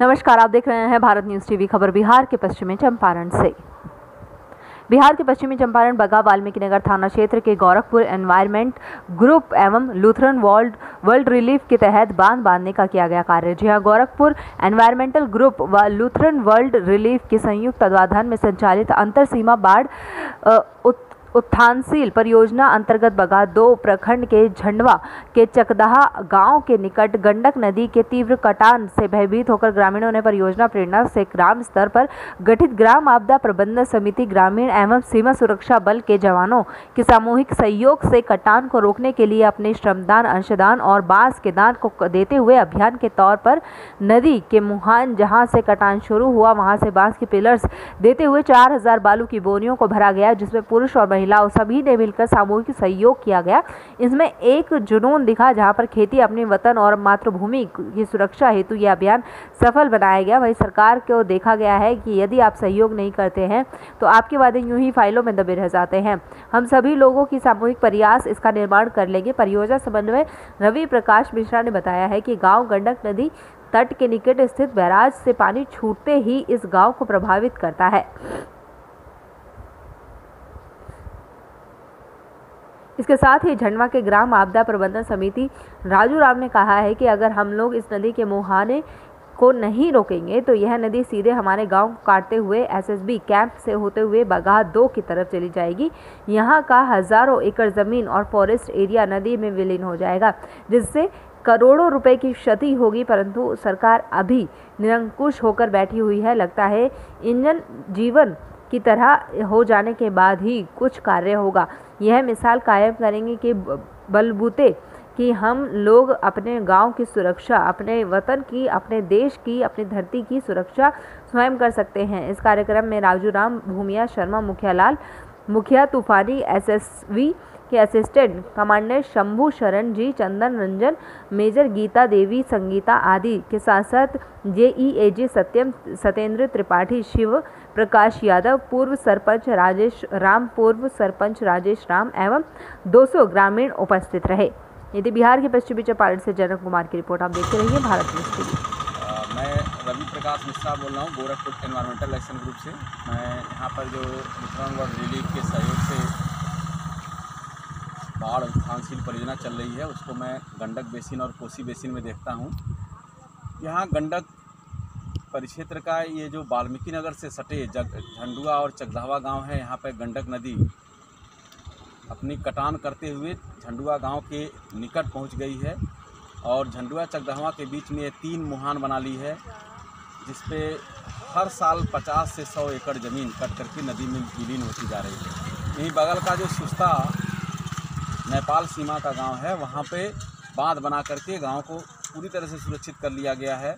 नमस्कार, आप देख रहे हैं भारत न्यूज़ टीवी। खबर बिहार के पश्चिमी चंपारण से। बिहार के पश्चिमी चंपारण बगहा वाल्मीकि नगर थाना क्षेत्र के गोरखपुर एनवायरमेंट ग्रुप एवं लूथरन वर्ल्ड रिलीफ के तहत बांध बांधने का किया गया कार्य। जी हां, गोरखपुर एनवायरमेंटल ग्रुप व लूथरन वर्ल्ड रिलीफ के संयुक्त तत्वाधान में संचालित अंतर सीमा बाढ़ उत्थानशील परियोजना अंतर्गत बगहा 2 प्रखंड के झंडवा के चकदहा गांव के निकट गंडक नदी के तीव्र कटान से भयभीत होकर ग्रामीणों ने परियोजना प्रेरणा से ग्राम स्तर पर गठित ग्राम आपदा प्रबंधन समिति, ग्रामीण एवं सीमा सुरक्षा बल के जवानों के सामूहिक सहयोग से कटान को रोकने के लिए अपने श्रमदान, अंशदान और बांस के दान को देते हुए अभियान के तौर पर नदी के मुहान जहां से कटान शुरू हुआ वहां से बांस के पिलर्स देते हुए 4000 बालू की बोरियों को भरा गया, जिसमें पुरुष और महिलाओं सभी ने मिलकर सामूहिक सहयोग किया गया। इसमें एक जुनून दिखा जहां पर खेती, अपने वतन और मातृभूमि की सुरक्षा हेतु यह अभियान सफल बनाया गया। वहीं सरकार को देखा गया है कि यदि आप सहयोग नहीं करते हैं तो आपके वादे यूं ही फाइलों में दबे रह जाते हैं। हम सभी लोगों की सामूहिक प्रयास इसका निर्माण कर लेंगे। परियोजना समन्वय रवि प्रकाश मिश्रा ने बताया है कि गाँव गंडक नदी तट के निकट स्थित बैराज से पानी छूटते ही इस गाँव को प्रभावित करता है। इसके साथ ही झंडवा के ग्राम आपदा प्रबंधन समिति राजू राम ने कहा है कि अगर हम लोग इस नदी के मुहाने को नहीं रोकेंगे तो यह नदी सीधे हमारे गांव को काटते हुए एसएसबी कैंप से होते हुए बगहा 2 की तरफ चली जाएगी। यहां का हजारों एकड़ जमीन और फॉरेस्ट एरिया नदी में विलीन हो जाएगा, जिससे करोड़ों रुपए की क्षति होगी। परंतु सरकार अभी निरंकुश होकर बैठी हुई है। लगता है इंजन जीवन की तरह हो जाने के बाद ही कुछ कार्य होगा। यह मिसाल कायम करेंगे कि बलबूते कि हम लोग अपने गांव की सुरक्षा, अपने वतन की, अपने देश की, अपनी धरती की सुरक्षा स्वयं कर सकते हैं। इस कार्यक्रम में राजू राम, भूमिया शर्मा, मुखिया तूफानी, एसएसवी के असिस्टेंट कमांडेंट शंभू शरण जी, चंदन रंजन, मेजर गीता देवी, संगीता आदि के साथ साथ जेईएजी सत्येंद्र त्रिपाठी, शिव प्रकाश यादव, पूर्व सरपंच राजेश राम एवं 200 ग्रामीण उपस्थित रहे। यदि बिहार के पश्चिमी चंपारण से जनक कुमार की रिपोर्ट। आप देखते रहिए भारत न्यूज़ टीवी। मैं रवि प्रकाश मिश्रा बोल रहा हूँ गोरखपुर एनवायरमेंटल एक्शन ग्रुप से। मैं यहाँ पर जो लूथरन वर्ल्ड रिलीफ के सहयोग से बाढ़ उत्थानशील परियोजना चल रही है उसको मैं गंडक बेसिन और कोसी बेसिन में देखता हूँ। यहाँ गंडक परिक्षेत्र का ये जो वाल्मीकि नगर से सटे झंडुआ और चकदहवा गांव है, यहाँ पर गंडक नदी अपनी कटान करते हुए झंडुआ गांव के निकट पहुंच गई है और झंडुआ चकदहवा के बीच में ये 3 मुहान बना ली है, जिसपे हर साल 50 से 100 एकड़ ज़मीन कट करके नदी में विलीन होती जा रही है। यहीं बगल का जो सुस्ता नेपाल सीमा का गांव है, वहां पे बांध बना करके गांव को पूरी तरह से सुरक्षित कर लिया गया है।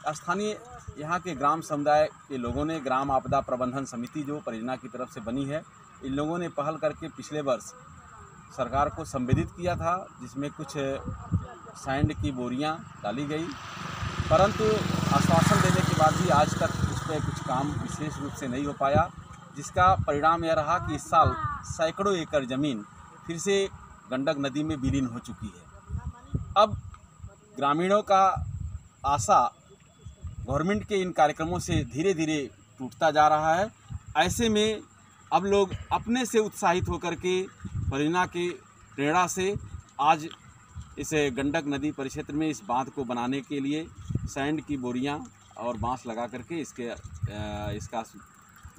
स्थानीय यहाँ के ग्राम समुदाय के लोगों ने, ग्राम आपदा प्रबंधन समिति जो परियोजना की तरफ से बनी है, इन लोगों ने पहल करके पिछले वर्ष सरकार को संवेदित किया था, जिसमें कुछ सैंड की बोरियां डाली गई, परंतु आश्वासन देने के बाद भी आज तक उस पर कुछ काम विशेष रूप से नहीं हो पाया, जिसका परिणाम यह रहा कि इस साल सैकड़ों एकड़ ज़मीन फिर से गंडक नदी में विलीन हो चुकी है। अब ग्रामीणों का आशा गवर्नमेंट के इन कार्यक्रमों से धीरे धीरे टूटता जा रहा है। ऐसे में अब लोग अपने से उत्साहित होकर के परियोजना की प्रेरणा से आज इस गंडक नदी परिक्षेत्र में इस बांध को बनाने के लिए सैंड की बोरियां और बांस लगा करके इसका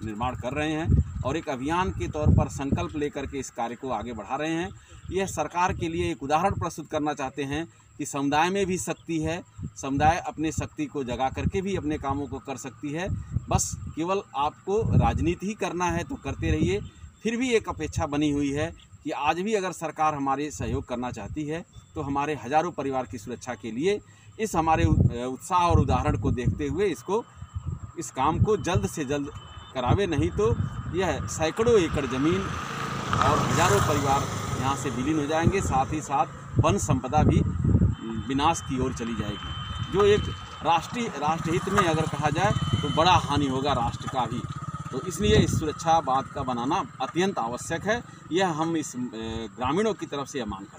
निर्माण कर रहे हैं और एक अभियान के तौर पर संकल्प लेकर के इस कार्य को आगे बढ़ा रहे हैं। यह सरकार के लिए एक उदाहरण प्रस्तुत करना चाहते हैं कि समुदाय में भी शक्ति है, समुदाय अपने शक्ति को जगा करके भी अपने कामों को कर सकती है। बस केवल आपको राजनीति ही करना है तो करते रहिए। फिर भी एक अपेक्षा बनी हुई है कि आज भी अगर सरकार हमारे सहयोग करना चाहती है तो हमारे हजारों परिवार की सुरक्षा के लिए इस हमारे उत्साह और उदाहरण को देखते हुए इस काम को जल्द से जल्द करावे, नहीं तो यह सैकड़ों एकड़ ज़मीन और हजारों परिवार यहाँ से विलीन हो जाएंगे। साथ ही साथ वन संपदा भी विनाश की ओर चली जाएगी, जो एक राष्ट्रहित में अगर कहा जाए तो बड़ा हानि होगा राष्ट्र का भी। तो इसलिए इस सुरक्षा बात का बनाना अत्यंत आवश्यक है। यह हम इस ग्रामीणों की तरफ से यह मांग करते हैं।